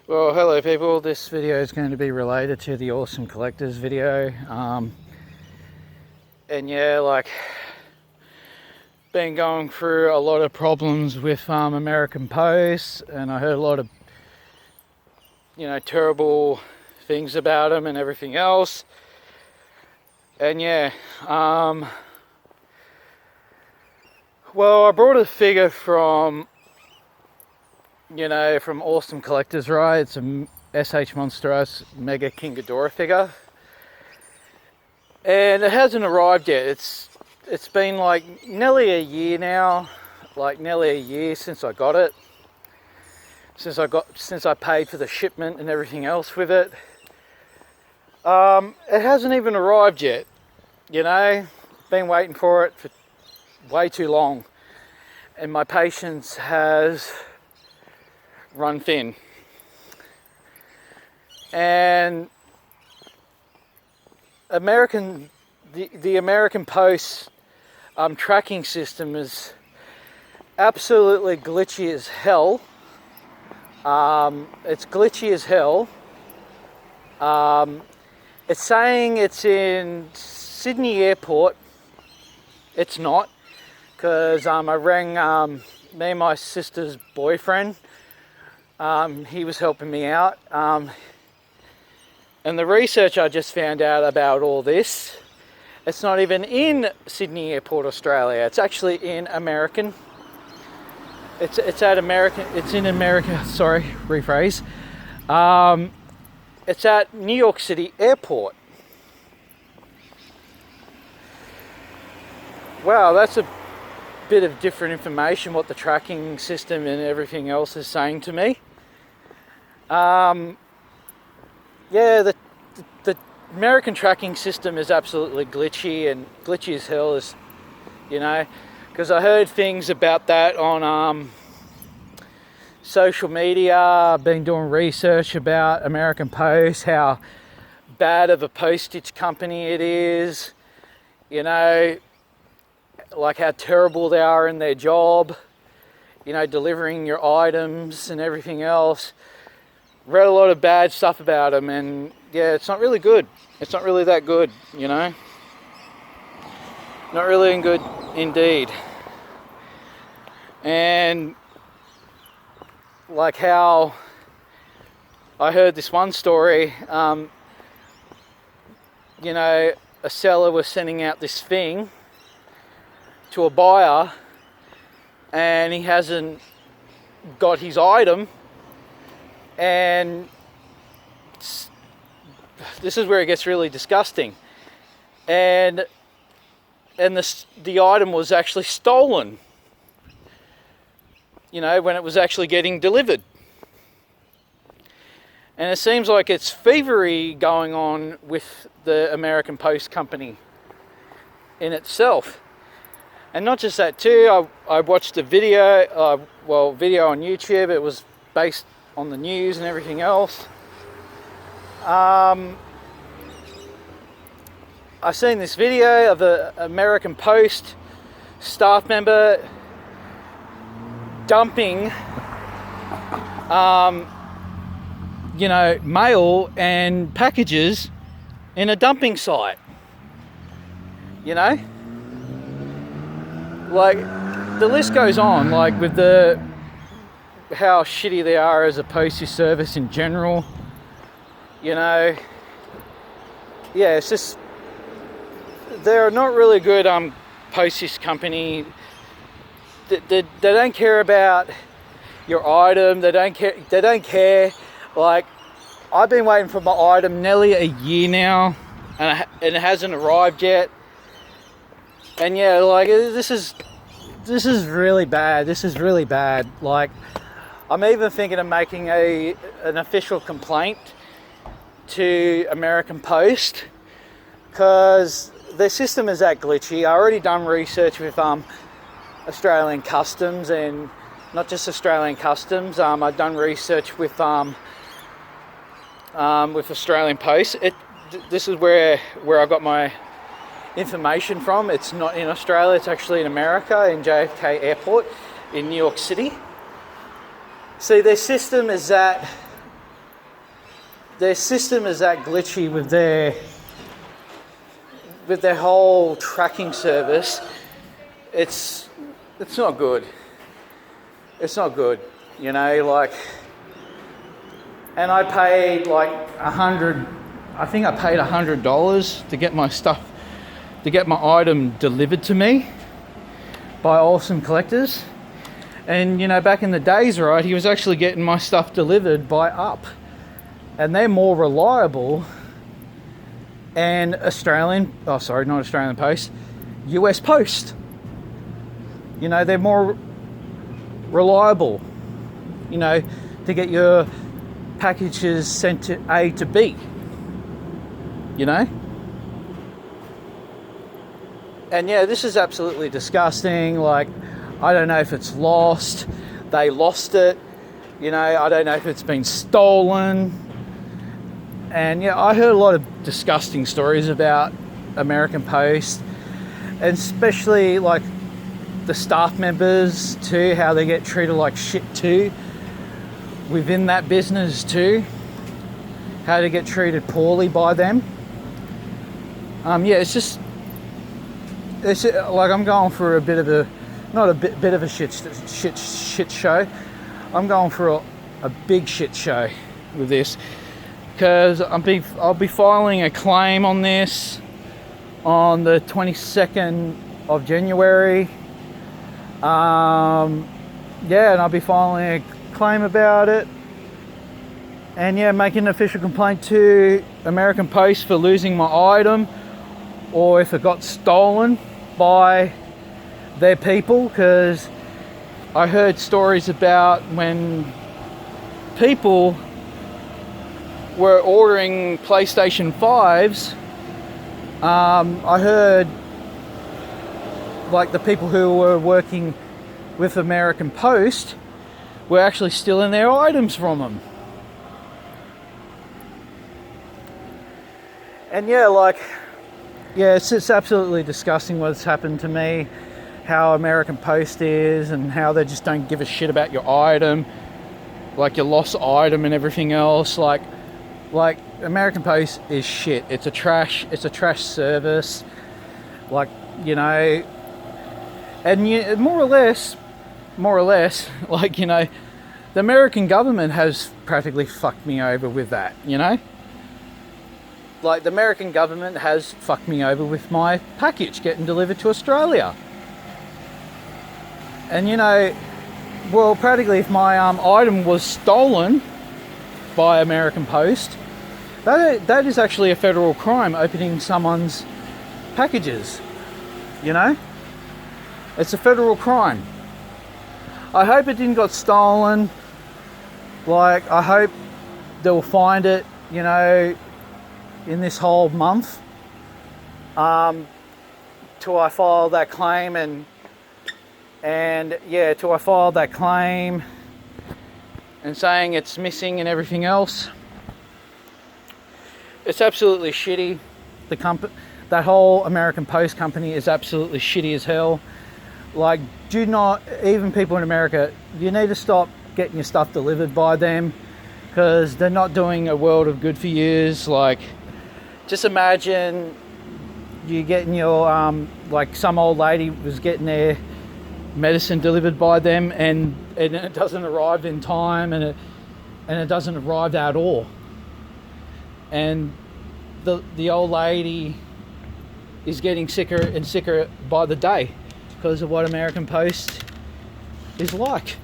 Well, hello people, this video is going to be related to the Awesome Collectors video. And yeah, like, been going through a lot of problems with American Post, and I heard a lot of, terrible things about them and everything else. And yeah, well, I brought a figure from Awesome Collectors, right? It's a SH Monstros Mega King Ghidorah figure, and it hasn't arrived yet. It's been like nearly a year now, since I got it. Since I paid for the shipment and everything else with it. It hasn't even arrived yet. Been waiting for it for way too long, and my patience has run thin. And the American Post tracking system is absolutely glitchy as hell. It's glitchy as hell. It's saying it's in Sydney Airport. It's not, because I rang me and my sister's boyfriend. He was helping me out. And the research I just found out about all this, it's not even in Sydney Airport, Australia. It's actually in American. It's in America, sorry, rephrase. It's at New York City Airport. Wow, that's a bit of different information, what the tracking system and everything else is saying to me. Yeah, the American tracking system is absolutely glitchy, and glitchy as hell, because I heard things about that on social media. I've been doing research about American Post, how bad of a postage company it is, like how terrible they are in their job, delivering your items and everything else. Read a lot of bad stuff about them, and yeah, it's not really good. It's not really that good, Not really good indeed. And like how I heard this one story, a seller was sending out this thing to a buyer, and he hasn't got his item. And this is where it gets really disgusting. And the item was actually stolen, when it was actually getting delivered. And it seems like it's thievery going on with the American Post company in itself. And not just that too, I watched a video on YouTube. It was based on the news and everything else. I've seen this video of an American Post staff member dumping mail and packages in a dumping site. Like, the list goes on, like, with how shitty they are as a postage service in general. Yeah, it's just, they're not really good postage company. They don't care about your item. They don't care. Like, I've been waiting for my item nearly a year now, and it hasn't arrived yet. And yeah, like, this is really bad. This is really bad. Like, I'm even thinking of making an official complaint to American Post, because their system is that glitchy. I already done research with Australian Customs, and not just Australian Customs. I've done research with Australian Post. This is where I got my information from. It's not in Australia. It's actually in America, in JFK Airport in New York City. See, their system is that their system is that glitchy with their whole tracking service. It's not good. It's not good, you know, like, and I paid like I think I paid $100 to get my stuff, to get my item delivered to me by Awesome Collectors. And, you know, back in the days, right, he was actually getting my stuff delivered by Up. And they're more reliable. And not Australian Post, US Post. You know, they're more reliable, you know, to get your packages sent to A to B, you know? And yeah, this is absolutely disgusting. Like, I don't know if it's lost. They lost it. You know, I don't know if it's been stolen. And yeah, I heard a lot of disgusting stories about American Post, and especially like the staff members too, how they get treated like shit too within that business too, how they get treated poorly by them. Yeah, it's like I'm going for a bit of a, not a bit of a shit show. I'm going for a big shit show with this, because I'll be filing a claim on this on the 22nd of January. Yeah, and I'll be filing a claim about it, and yeah, making an official complaint to American Post for losing my item, or if it got stolen by their people, because I heard stories about when people were ordering PlayStation 5s. I heard like the people who were working with American Post were actually stealing their items from them. And yeah, like, yeah, it's absolutely disgusting what's happened to me, how American Post is, and how they just don't give a shit about your item, like your lost item and everything else. Like American Post is shit. It's a trash service. Like, you know, and you, more or less, like, you know, the American government has practically fucked me over with that, you know? Like, the American government has fucked me over with my package getting delivered to Australia. And, you know, well, practically if my item was stolen by American Post, that is actually a federal crime, opening someone's packages, you know? It's a federal crime. I hope it didn't got stolen. Like, I hope they'll find it, you know, in this whole month, till I file that claim, and yeah, till I file that claim and saying it's missing and everything else. It's absolutely shitty. That whole American Post company is absolutely shitty as hell. Like, do not, even people in America, you need to stop getting your stuff delivered by them, because they're not doing a world of good for you. Like, just imagine you getting your, like some old lady was getting their medicine delivered by them, and it doesn't arrive in time, and it doesn't arrive at all. And the old lady is getting sicker and sicker by the day because of what American Post is like.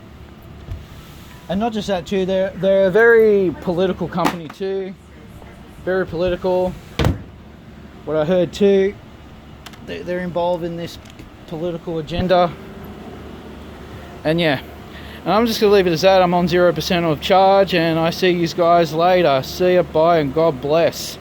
And not just that too, they're a very political company too. Very political. What I heard too, they're involved in this political agenda. And yeah, and I'm just going to leave it as that. I'm on 0% of charge, and I see you guys later. See ya, bye, and God bless.